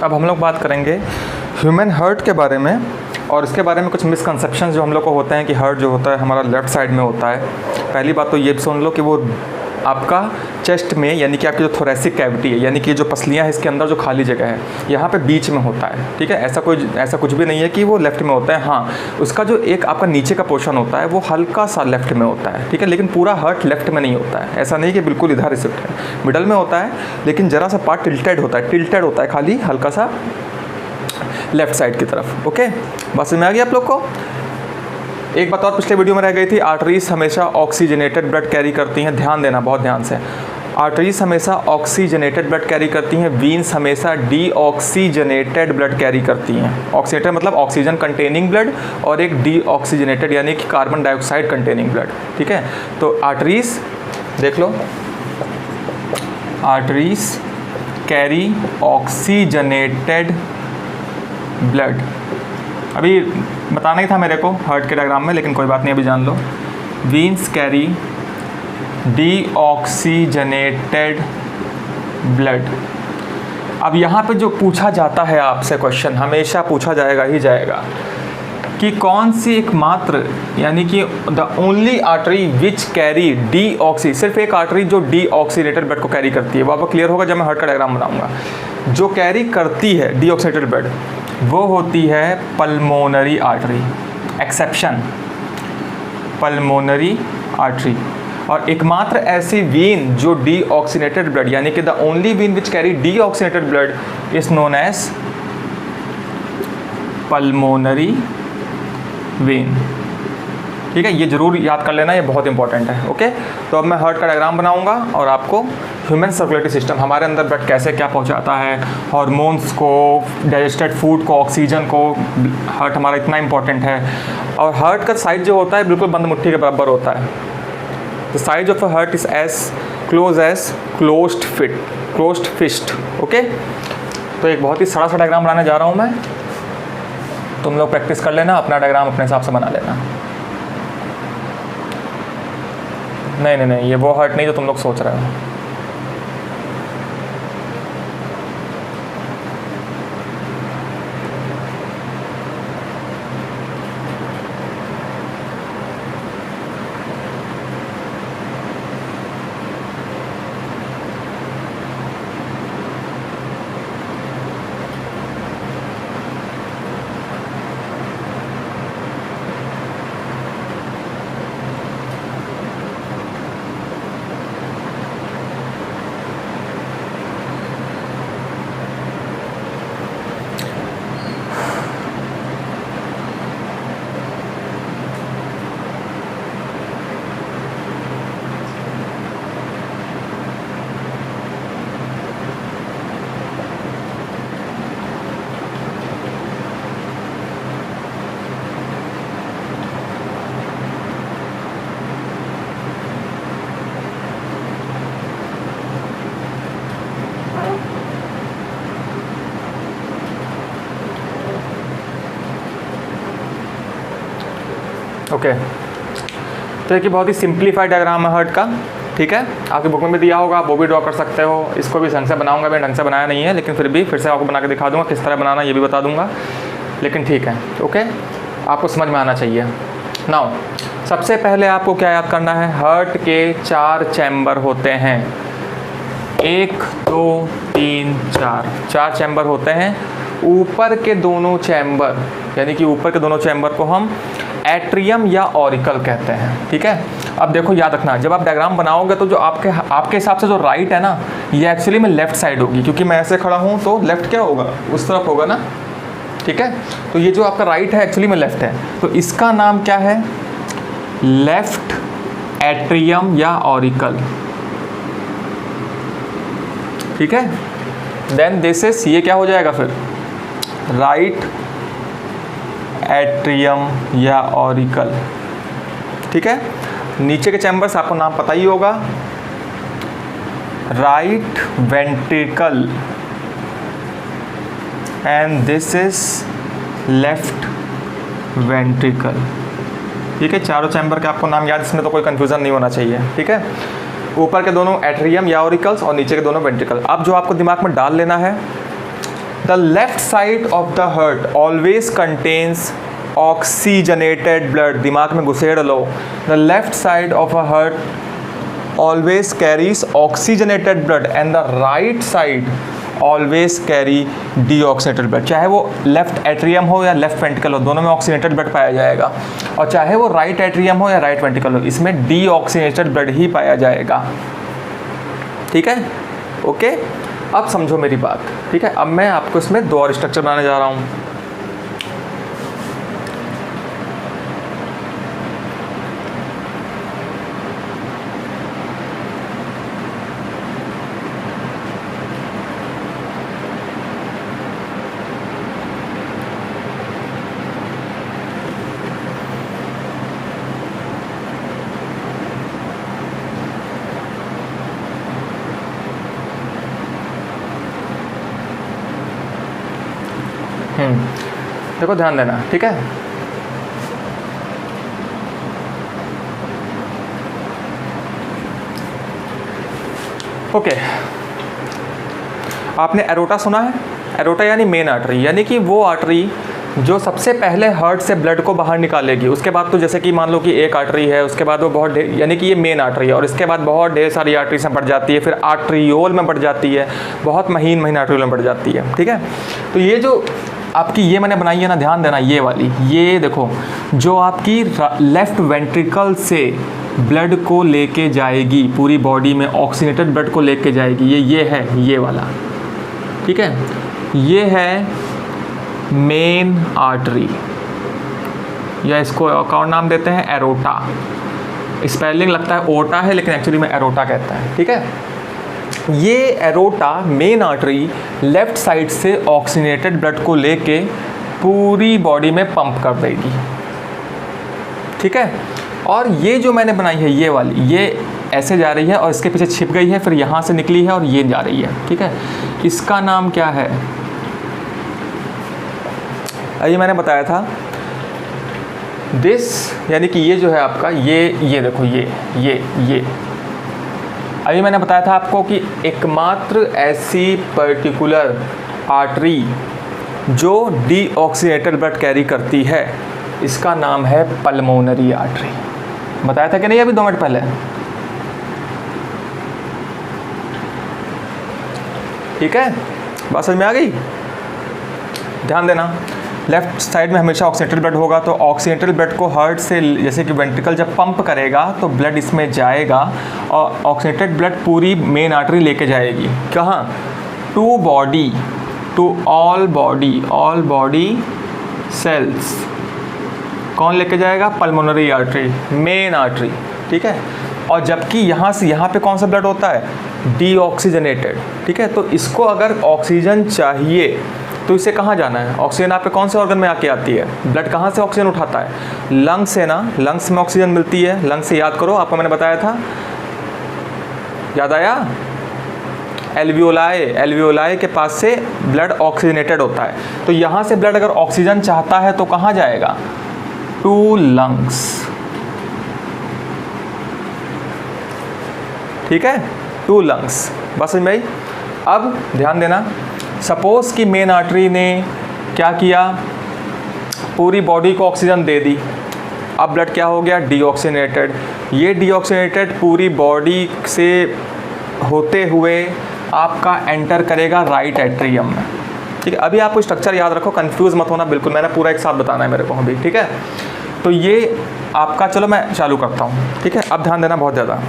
अब हम लोग बात करेंगे ह्यूमन हार्ट के बारे में और इसके बारे में कुछ मिसकंसेप्शन जो हम लोग को होते हैं कि हार्ट जो होता है हमारा लेफ़्ट साइड में होता है। पहली बात तो ये सुन लो कि वो आपका चेस्ट में यानी कि आपकी जो थोरेसिक कैविटी है यानी कि जो पसलियाँ है इसके अंदर जो खाली जगह है यहाँ पे बीच में होता है। ठीक है, ऐसा कुछ भी नहीं है कि वो लेफ़्ट में होता है। हाँ, उसका जो एक आपका नीचे का पोर्शन होता है वो हल्का सा लेफ़्ट में होता है। ठीक है, लेकिन पूरा हार्ट लेफ़्ट में नहीं होता है। ऐसा नहीं कि बिल्कुल इधर रिसिप्ट है, मिडल में होता है, लेकिन ज़रा सा पार्ट टिल्टेड होता है खाली हल्का सा लेफ़्ट साइड की तरफ। ओके, बस में आ गया आप लोग को। एक बात और पिछले वीडियो में रह गई थी, आर्टरीज हमेशा ऑक्सीजनेटेड ब्लड कैरी करती हैं। ध्यान देना, बहुत ध्यान से। आर्टरीज हमेशा ऑक्सीजनेटेड ब्लड कैरी करती हैं, वीन्स हमेशा डीऑक्सीजनेटेड ब्लड कैरी करती हैं। ऑक्सीजनेटेड मतलब ऑक्सीजन कंटेनिंग ब्लड और एक डीऑक्सीजनेटेड यानी कि कार्बन डाइऑक्साइड कंटेनिंग ब्लड। ठीक है, तो आर्टरीज देख लो, आर्टरीज कैरी ऑक्सीजनेटेड ब्लड। अभी बताना ही था मेरे को हार्ट के डायग्राम में, लेकिन कोई बात नहीं, अभी जान लो। Veins carry deoxygenated blood. अब यहाँ पे जो पूछा जाता है आपसे क्वेश्चन, हमेशा पूछा जाएगा ही जाएगा कि कौन सी एकमात्र यानी कि the only artery which carry deoxy, सिर्फ एक आर्टरी जो डीऑक्सीनेटेड ब्लड को कैरी करती है। वो आपको क्लियर होगा जब मैं हार्ट का डायग्राम बनाऊंगा। जो कैरी करती है डीऑक्सीनेटेड ब्लड वो होती है pulmonary artery. Exception pulmonary artery. और एकमात्र ऐसी वीन जो डीऑक्सीनेटेड ब्लड यानी कि the only vein which carry deoxygenated blood is known as pulmonary vein. ठीक है, ये जरूर याद कर लेना, ये बहुत इंपॉर्टेंट है। ओके, तो अब मैं हार्ट का डायग्राम बनाऊंगा और आपको ह्यूमन सर्कुलेटरी सिस्टम, हमारे अंदर ब्लड कैसे क्या पहुंचाता है, हार्मोन्स को, डाइजेस्टेड फूड को, ऑक्सीजन को, हार्ट हमारा इतना इंपॉर्टेंट है। और हार्ट का साइज जो होता है बिल्कुल बंद मुट्ठी के बराबर होता है। The size of a heart is as closed fist. Okay, तो एक बहुत ही सड़ा सा डायग्राम बनाने जा रहा हूँ मैं, तुम लोग प्रैक्टिस कर लेना, अपना डायग्राम अपने हिसाब से बना लेना। नहीं, ये वो हार्ट नहीं जो तुम लोग सोच रहे हो। ओके, तो एक बहुत ही सिंप्लीफाइड डायग्राम है हार्ट का। ठीक है, आपकी बुक में भी दिया होगा, आप वो भी ड्रॉ कर सकते हो। इसको भी ढंग से बनाऊंगा, मैं ढंग से बनाया नहीं है, लेकिन फिर से आपको बना के दिखा दूंगा किस तरह बनाना, ये भी बता दूंगा, लेकिन ठीक है। ओके, आपको समझ में आना चाहिए। नाउ सबसे पहले आपको क्या याद करना है, हार्ट के 4 चैम्बर होते हैं। 1 2 3 4 चैम्बर होते हैं। ऊपर के दोनों चैम्बर यानी कि ऊपर के दोनों चैम्बर को हम एट्रियम या ऑरिकल कहते हैं। ठीक है, अब देखो याद रखना, जब आप डायग्राम बनाओगे तो जो आपके हिसाब से जो राइट है ना, ये एक्चुअली में लेफ्ट साइड होगी, क्योंकि मैं ऐसे खड़ा हूँ तो लेफ्ट क्या होगा, उस तरफ होगा ना। ठीक है, तो ये जो आपका राइट है एक्चुअली में लेफ्ट है, तो इसका नाम क्या है, लेफ्ट एट्रियम या ऑरिकल। ठीक है, देन दिस इज, ये क्या हो जाएगा फिर, राइट एट्रियम या ऑरिकल। ठीक है, नीचे के चैम्बर्स आपको नाम पता ही होगा, right ventricle and this is left ventricle. ठीक है, चारों चैम्बर के आपको नाम याद, इसमें तो कोई कंफ्यूजन नहीं होना चाहिए। ठीक है, ऊपर के दोनों एट्रियम या ऑरिकल्स और नीचे के दोनों वेंट्रिकल। अब जो आपको दिमाग में डाल लेना है, the left side of the heart always contains oxygenated blood, दिमाग में घुसेड़ लो, the left side of a heart always carries oxygenated blood and the right side always carry deoxygenated blood. चाहे वो लेफ्ट एट्रियम हो या लेफ्ट वेंट्रिकल हो, दोनों में ऑक्सीजनेटेड ब्लड पाया जाएगा, और चाहे वो राइट एट्रियम हो या राइट वेंट्रिकल हो, इसमें डीऑक्सीजनेटेड ब्लड ही पाया जाएगा। ठीक है, ओके, अब समझो मेरी बात। ठीक है, अब मैं आपको इसमें दो और स्ट्रक्चर बनाने जा रहा हूँ। देखो ध्यान देना, ठीक है। ओके, आपने एरोटा सुना है? एरोटा यानी मेन आर्टरी, यानी कि वो आर्टरी जो सबसे पहले हार्ट से ब्लड को बाहर निकालेगी। उसके बाद तो जैसे कि मान लो कि एक आर्टरी है, उसके बाद वो बहुत यानी कि ये मेन आर्टरी है, और इसके बाद बहुत ढेर सारी आर्टरीज में बढ़ जाती है, फिर आर्ट्रियोल में बढ़ जाती है, बहुत महीन महीन आर्ट्रियोल में बढ़ जाती है। ठीक है, तो ये जो आपकी ये मैंने बनाई है ना, ध्यान देना, ये वाली, ये देखो जो आपकी लेफ्ट वेंट्रिकल से ब्लड को लेके जाएगी पूरी बॉडी में, ऑक्सीजनेटेड ब्लड को लेके जाएगी, ये है ये वाला। ठीक है, ये है मेन आर्टरी, या इसको एक और नाम देते हैं एरोटा। स्पेलिंग लगता है ओटा है, लेकिन एक्चुअली में एरोटा कहता है। ठीक है, ये aorta main artery left side से ऑक्सीजनेटेड ब्लड को लेके पूरी बॉडी में पंप कर देगी। ठीक है, और ये जो मैंने बनाई है ये वाली, ये ऐसे जा रही है और इसके पीछे छिप गई है, फिर यहाँ से निकली है और ये जा रही है। ठीक है, इसका नाम क्या है? ये मैंने बताया था दिस, यानी कि ये जो है आपका ये देखो ये अभी मैंने बताया था आपको कि एकमात्र ऐसी पर्टिकुलर आर्टरी जो डीऑक्सीजनेटेड ब्लड कैरी करती है, इसका नाम है पल्मोनरी आर्टरी। बताया था कि नहीं अभी 2 मिनट पहले? ठीक है, बात समझ में आ गई? ध्यान देना, लेफ्ट साइड में हमेशा ऑक्सीजनेटेड ब्लड होगा, तो ऑक्सीजनेटेड ब्लड को हार्ट से, जैसे कि वेंट्रिकल जब पंप करेगा तो ब्लड इसमें जाएगा, और ऑक्सीजनेटेड ब्लड पूरी मेन आर्टरी लेके जाएगी। कहाँ? To body, to all body cells. कौन लेके जाएगा? Pulmonary artery, main artery. ठीक है, और जबकि यहाँ से यहाँ पे कौन सा ब्लड होता है? डीऑक्सीजनेटेड। ठीक है, तो इसको अगर ऑक्सीजन चाहिए तो इसे कहाँ जाना है? ऑक्सीजन आप पे कौन से ऑर्गन में आके आती है? ब्लड कहाँ से ऑक्सीजन उठाता है? लंग्स से ना, लंग्स में ऑक्सीजन मिलती है। लंग्स से याद करो, आपको मैंने बताया था, याद आया? एल्वियोलाई के पास से ब्लड ऑक्सीजनेटेड होता है, तो यहाँ से ब्लड अगर ऑक्सीजन चाहता है तो कहाँ जाएगा? To lungs. ठीक है, टू लंग्स। बस समझ में आई? अब ध्यान देना, सपोज कि मेन आर्टरी ने क्या किया, पूरी बॉडी को ऑक्सीजन दे दी, अब ब्लड क्या हो गया? डीऑक्सीजनेटेड। ये डीऑक्सीजनेटेड पूरी बॉडी से होते हुए आपका एंटर करेगा राइट एट्रियम में। ठीक है, अभी आपको स्ट्रक्चर याद रखो, कंफ्यूज मत होना बिल्कुल, मैंने पूरा एक साथ बताना है मेरे को अभी। ठीक है, तो ये आपका, चलो मैं चालू करता हूँ। ठीक है, अब ध्यान देना बहुत ज़्यादा।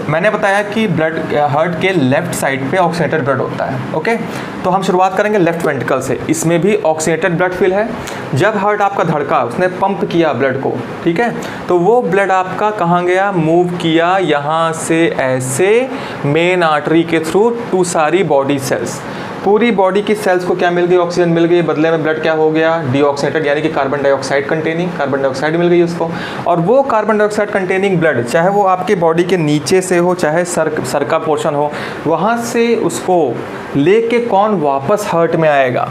मैंने बताया कि ब्लड हार्ट के लेफ्ट साइड पे ऑक्सीजनेटेड ब्लड होता है। ओके, तो हम शुरुआत करेंगे लेफ्ट वेंट्रिकल से। इसमें भी ऑक्सीजनेटेड ब्लड फिल है। जब हार्ट आपका धड़का, उसने पंप किया ब्लड को, ठीक है, तो वो ब्लड आपका कहाँ गया? मूव किया यहाँ से ऐसे मेन आर्टरी के थ्रू टू सारी बॉडी सेल्स। पूरी बॉडी की सेल्स को क्या मिल गई? ऑक्सीजन मिल गई, बदले में ब्लड क्या हो गया? डीऑक्सीजनेटेड, यानी कि carbon dioxide containing, carbon dioxide मिल गई उसको। और वो कार्बन डाइऑक्साइड कंटेनिंग ब्लड, चाहे वो आपके बॉडी के नीचे से हो, चाहे सर का पोर्शन हो, वहाँ से उसको लेके कौन वापस हार्ट में आएगा?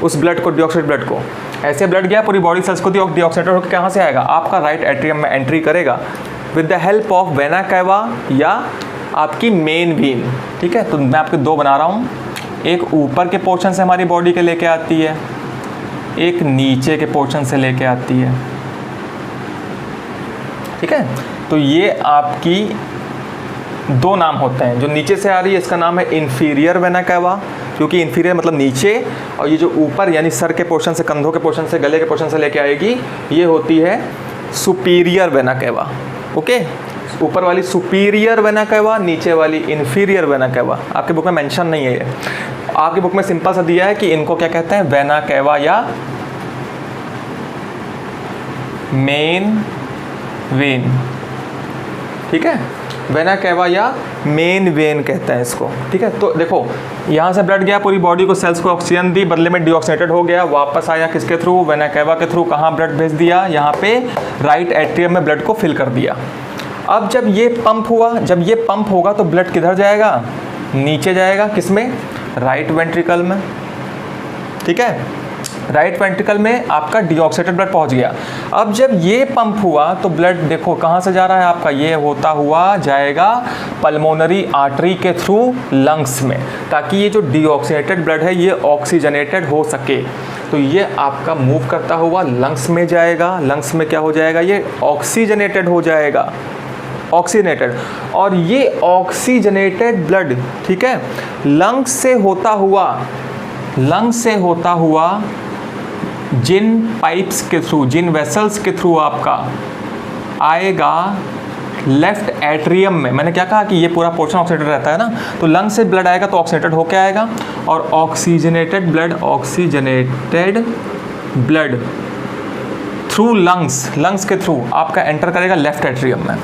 उस ब्लड को, डीऑक्सीजनेटेड ब्लड को। ऐसे ब्लड गया पूरी बॉडी सेल्स को, डीऑक्सीजनेटेड होकर कहाँ से आएगा? आपका राइट एट्रियम में एंट्री करेगा with the help of vena cava या आपकी मेन वीन। ठीक है, तो मैं आपके 2 बना रहा हूँ। एक ऊपर के पोर्शन से हमारी बॉडी के लेके आती है, एक नीचे के पोर्शन से लेके आती है, ठीक है। तो ये आपकी दो नाम होते हैं। जो नीचे से आ रही है इसका नाम है इन्फीरियर वेना कैवा, क्योंकि इन्फीरियर मतलब नीचे, और ये जो ऊपर यानी सर के पोर्शन से, कंधों के पोर्शन से, गले के पोर्शन से लेके आएगी, ये होती है सुपीरियर वेना कैवा। ओके, ऊपर वाली सुपीरियर वेना कैवा, नीचे वाली इन्फीरियर वेना कैवा। आपके बुक में मेंशन नहीं है ये, आपकी बुक में सिंपल सा दिया है कि इनको क्या कहते हैं, वेना कैवा या मेन वेन, ठीक है। वेना कैवा या मेन वेन कहते हैं इसको, ठीक है। तो देखो यहाँ से ब्लड गया, पूरी बॉडी को सेल्स को ऑक्सीजन दी, बदले में डीऑक्सीनेटेड हो गया, वापस आया किसके थ्रू, वेना कैवा के थ्रू। कहाँ ब्लड भेज दिया, यहाँ पे राइट एट्रियम में ब्लड को फिल कर दिया। अब जब ये पंप हुआ, जब ये पंप होगा तो ब्लड किधर जाएगा, नीचे जाएगा, किसमें, राइट वेंट्रिकल में, ठीक है। राइट वेंट्रिकल में आपका डीऑक्सीनेटेड ब्लड पहुंच गया। अब जब ये पंप हुआ तो ब्लड देखो कहाँ से जा रहा है आपका, ये होता हुआ जाएगा पल्मोनरी आर्टरी के थ्रू लंग्स में, ताकि ये जो डीऑक्सीनेटेड ब्लड है ये ऑक्सीजनेटेड हो सके। तो ये आपका मूव करता हुआ लंग्स में जाएगा, लंग्स में क्या हो जाएगा, ये ऑक्सीजनेटेड हो जाएगा, ऑक्सीजनेटेड। और ये ऑक्सीजनेटेड ब्लड, ठीक है, लंग्स से होता हुआ जिन पाइप्स के थ्रू, जिन वेसल्स के थ्रू आपका आएगा लेफ्ट एट्रियम में। मैंने क्या कहा कि ये पूरा पोर्शन ऑक्सीजनेटेड रहता है ना, तो लंग से ब्लड आएगा तो ऑक्सीजनेटेड होके आएगा, और ऑक्सीजनेटेड ब्लड थ्रू लंग्स के थ्रू आपका एंटर करेगा लेफ्ट एट्रियम में,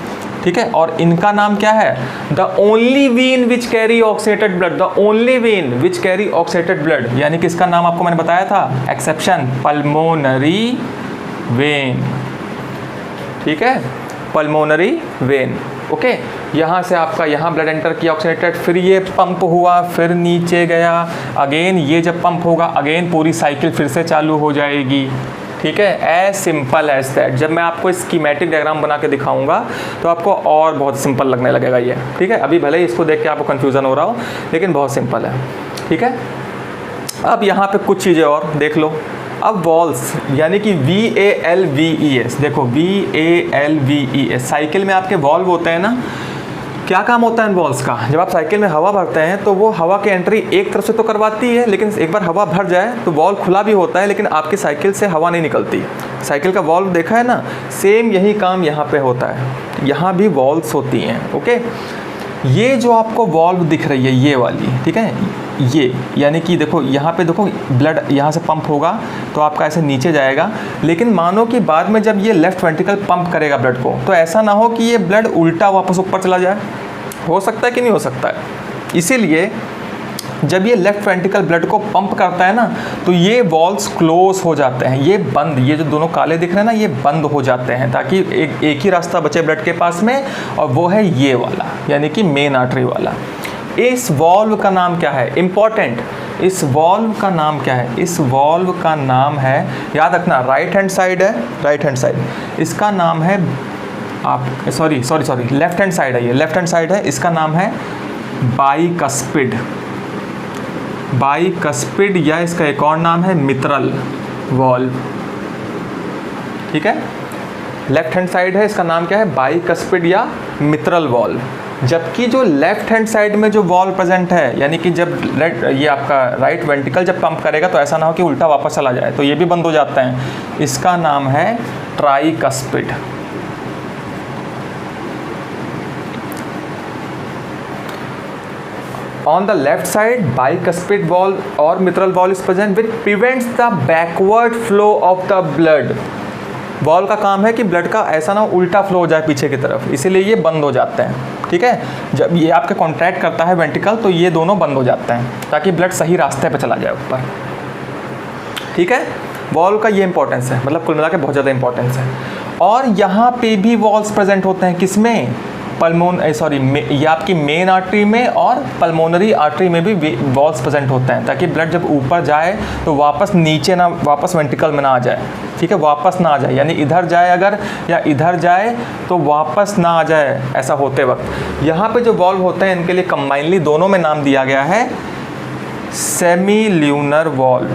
ठीक है। और इनका नाम क्या है, the only when which carry oxidated blood, the only when which carry oxidated blood, यानी कि इसका नाम आपको मैंने बताया था, एक्सेप्शन, पल्मोनरी वेन, ठीक है, पल्मोनरी वेन। ओके, यहाँ से आपका यहाँ ब्लड एंटर किया ऑक्सीडेटेड, फिर ये पंप हुआ, फिर नीचे गया, अगेन ये जब पंप होगा अगेन पूरी साइकिल फिर से चालू हो जाएगी, ठीक है। As simple as that. जब मैं आपको स्कीमेटिक डायग्राम बना के दिखाऊंगा तो आपको और बहुत सिंपल लगने लगेगा ये, ठीक है। अभी भले ही इसको देख के आपको कन्फ्यूज़न हो रहा हो, लेकिन बहुत सिंपल है, ठीक है। अब यहाँ पे कुछ चीज़ें और देख लो। अब वॉल्स यानी कि VALVES, देखो VALVES, साइकिल में आपके वॉल्व होते हैं ना, क्या काम होता है इन वॉल्स का। जब आप साइकिल में हवा भरते हैं तो वो हवा की एंट्री एक तरफ से तो करवाती है, लेकिन एक बार हवा भर जाए तो वॉल्व खुला भी होता है, लेकिन आपकी साइकिल से हवा नहीं निकलती। साइकिल का वॉल्व देखा है ना, सेम यही काम यहाँ पे होता है, यहाँ भी वॉल्व्स होती हैं। ओके, ये जो आपको वॉल्व दिख रही है ये वाली, ठीक है, ये यानी कि देखो यहाँ पे देखो ब्लड यहाँ से पंप होगा तो आपका ऐसे नीचे जाएगा, लेकिन मानो कि बाद में जब ये लेफ्ट वेंट्रिकल पंप करेगा ब्लड को, तो ऐसा ना हो कि ये ब्लड उल्टा वापस ऊपर चला जाए। हो सकता है कि नहीं हो सकता है। इसीलिए जब ये लेफ्ट वेंट्रिकल ब्लड को पंप करता है ना, तो ये वॉल्व्स क्लोज हो जाते हैं, ये बंद, ये जो दोनों काले दिख रहे हैं ना, ये बंद हो जाते हैं, ताकि एक ही रास्ता बचे ब्लड के पास में, और वो है ये वाला, यानी कि मेन आर्टरी वाला। इस वॉल्व का नाम क्या है, इम्पॉर्टेंट, इस वॉल्व का नाम क्या है, इस वॉल्व का नाम है, याद रखना, राइट हैंड साइड है, राइट हैंड साइड, इसका नाम है आप सॉरी लेफ्ट हैंड साइड है, ये लेफ्ट हैंड साइड है, इसका नाम है बाइकस्पिड, बाइकस्पिड, या इसका एक और नाम है मित्रल वॉल्व, ठीक है। लेफ्ट हैंड साइड है, इसका नाम क्या है, बाइकस्पिड या मित्रल वॉल्व। जबकि जो लेफ्ट हैंड साइड में जो वॉल्व प्रेजेंट है, यानी कि जब ये आपका राइट वेंट्रिकल जब पंप करेगा तो ऐसा ना हो कि उल्टा वापस चला जाए, तो ये भी बंद हो जाते हैं, इसका नाम है tricuspid. On the left side, bicuspid valve or mitral valve is present, which prevents the backward flow of the blood. Valve का काम है कि ब्लड का ऐसा ना उल्टा फ्लो हो जाए पीछे की तरफ, इसीलिए ये बंद हो जाते हैं, ठीक है। जब ये आपका कॉन्ट्रैक्ट करता है वेंट्रिकल तो ये दोनों बंद हो जाते हैं, ताकि ब्लड सही रास्ते पे चला जाए ऊपर, ठीक है। वॉल्व का ये इंपॉर्टेंस है, मतलब कुल मिला के बहुत ज़्यादा इंपॉर्टेंस है। और यहाँ पे भी वॉल्व्स प्रेजेंट होते हैं, किसमें, ये आपकी मेन आर्टरी में और पल्मोनरी आर्टरी में भी वॉल्व्स प्रेजेंट होते हैं, ताकि ब्लड जब ऊपर जाए तो वापस नीचे ना, वापस वेंट्रिकल में ना आ जाए, ठीक है, वापस ना आ जाए, यानी इधर जाए अगर या इधर जाए तो वापस ना आ जाए, ऐसा होते वक्त। यहाँ पे जो वॉल्व होते हैं इनके लिए कंबाइनली दोनों में नाम दिया गया है सेमील्यूनर वॉल्व।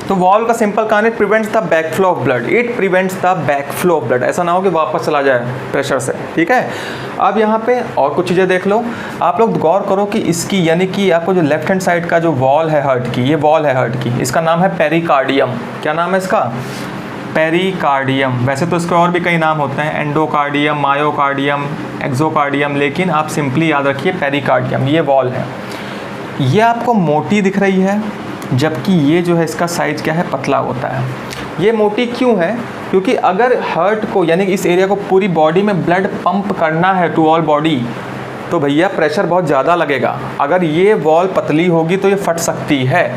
तो वॉल्व का सिंपल कहानी, it prevents the backflow of blood, it prevents the backflow of blood, ऐसा ना हो कि वापस चला जाए प्रेशर से, ठीक है। अब यहाँ पे और कुछ चीज़ें देख लो, आप लोग गौर करो कि इसकी यानी कि आपको जो लेफ्ट हैंड साइड का जो वॉल है हार्ट की, ये वॉल है हार्ट की, इसका नाम है पेरिकार्डियम। क्या नाम है इसका? पेरिकार्डियम। वैसे तो इसके और भी कई नाम होते हैं, एंडोकार्डियम, मायोकार्डियम, एक्सोकार्डियम, लेकिन आप सिंपली याद रखिए पेरिकार्डियम, ये वॉल है। ये आपको मोटी दिख रही है, जबकि ये जो है इसका साइज क्या है, पतला होता है। ये मोटी क्यों है? क्योंकि अगर हार्ट को यानी कि इस एरिया को पूरी बॉडी में ब्लड पंप करना है टू ऑल बॉडी, तो भैया प्रेशर बहुत ज़्यादा लगेगा। अगर ये वॉल पतली होगी तो ये फट सकती है,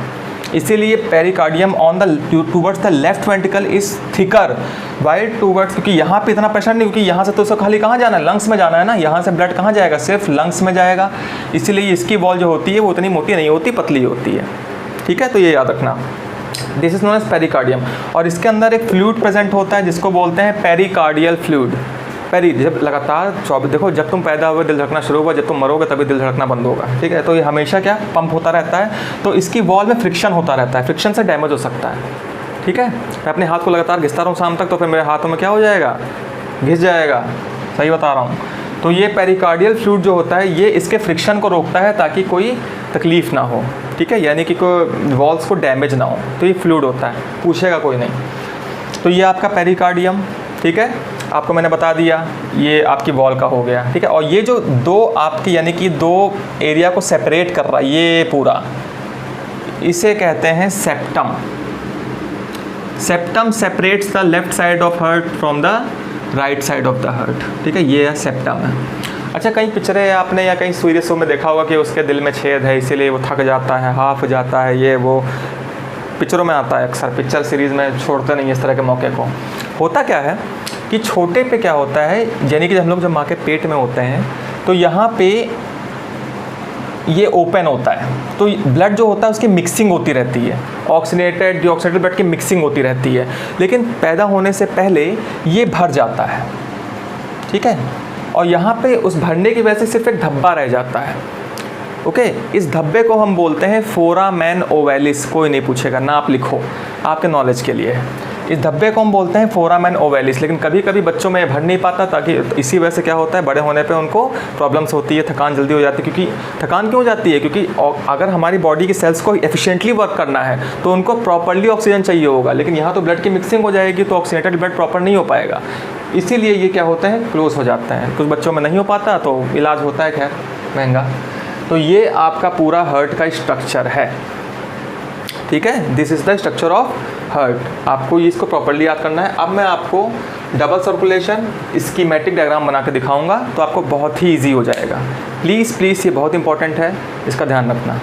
इसीलिए pericardium on the towards the left ventricle is thicker wide towards, क्योंकि यहाँ पे इतना प्रेशर नहीं, क्योंकि यहाँ से तो उसको खाली कहाँ जाना है, लंग्स में जाना है ना, यहाँ से ब्लड कहाँ जाएगा, सिर्फ लंग्स में जाएगा। इसीलिए इसकी वॉल जो होती है वो उतनी मोटी नहीं होती, पतली होती है, ठीक है। तो ये याद रखना, this is known as pericardium. और इसके अंदर एक फ्लूइड प्रेजेंट होता है जिसको बोलते हैं पेरिकार्डियल फ्लूइड। जब लगातार 24, देखो जब तुम पैदा हुए दिल धड़कना शुरू हुआ, जब तुम मरोगे तभी दिल धड़कना बंद होगा, ठीक है। तो ये हमेशा क्या पंप होता रहता है, तो इसकी वॉल में फ्रिक्शन होता रहता है, फ्रिक्शन से डैमेज हो सकता है, ठीक है। मैं अपने हाथ को लगातार घिसता रहूँ शाम तक, तो फिर मेरे हाथों में क्या हो जाएगा, घिस जाएगा, सही बता रहा हूँ। तो ये पेरिकार्डियल फ्लूइड जो होता है ये इसके फ्रिक्शन को रोकता है ताकि कोई तकलीफ़ ना हो, ठीक है, यानी कि कोई वॉल्स को डैमेज ना हो, तो ये फ्लूइड होता है, पूछेगा कोई नहीं। तो ये आपका पेरिकार्डियम, ठीक है, आपको मैंने बता दिया, ये आपकी वॉल का हो गया, ठीक है। और ये जो दो आपकी यानी कि दो एरिया को सेपरेट कर रहा है ये पूरा, इसे कहते हैं septum. Septum separates the left side of heart from the right side of the heart, ठीक है, ये सेप्टम है। अच्छा, कहीं पिक्चरें आपने या कहीं सीरीज़ों में देखा होगा कि उसके दिल में छेद है, इसीलिए वो थक जाता है, हाफ जाता है, ये वो पिक्चरों में आता है अक्सर, पिक्चर सीरीज़ में छोड़ते नहीं इस तरह के मौके को। होता क्या है कि छोटे पे क्या होता है, यानी कि हम लोग जब माँ के पेट में होते हैं तो यहाँ पे ये ओपन होता है, तो ब्लड जो होता है उसकी मिक्सिंग होती रहती है, ऑक्सीनेटेड डीऑक्सीनेटेड ब्लड की मिक्सिंग होती रहती है, लेकिन पैदा होने से पहले ये भर जाता है, ठीक है। और यहाँ पे उस भरने की वजह से सिर्फ एक धब्बा रह जाता है, ओके। इस धब्बे को हम बोलते हैं फोरामेन ओवैलिस, कोई नहीं पूछेगा ना, आप लिखो, आपके नॉलेज के लिए। इस धब्बे को हम बोलते हैं फोरामेन ओवैलिस, लेकिन कभी कभी बच्चों में भर नहीं पाता, ताकि इसी वजह से क्या होता है, बड़े होने पे उनको प्रॉब्लम्स होती है, थकान जल्दी हो जाती है। क्योंकि थकान क्यों हो जाती है? क्योंकि अगर हमारी बॉडी की सेल्स को एफिशिएंटली वर्क करना है तो उनको प्रॉपर्ली ऑक्सीजन चाहिए होगा, लेकिन यहाँ तो ब्लड की मिक्सिंग हो जाएगी तो ऑक्सीनेटेड ब्लड प्रॉपर नहीं हो पाएगा, इसीलिए ये क्या होते हैं, क्लोज हो जाते हैं। कुछ बच्चों में नहीं हो पाता तो इलाज होता है, खैर महंगा। तो ये आपका पूरा हार्ट का स्ट्रक्चर है, ठीक है, this is the structure of heart. आपको इसको प्रॉपर्ली याद करना है। अब मैं आपको डबल सर्कुलेशन स्कीमेटिक डायग्राम बना के दिखाऊंगा, तो आपको बहुत ही इजी हो जाएगा। प्लीज़ प्लीज़ ये बहुत इंपॉर्टेंट है, इसका ध्यान रखना।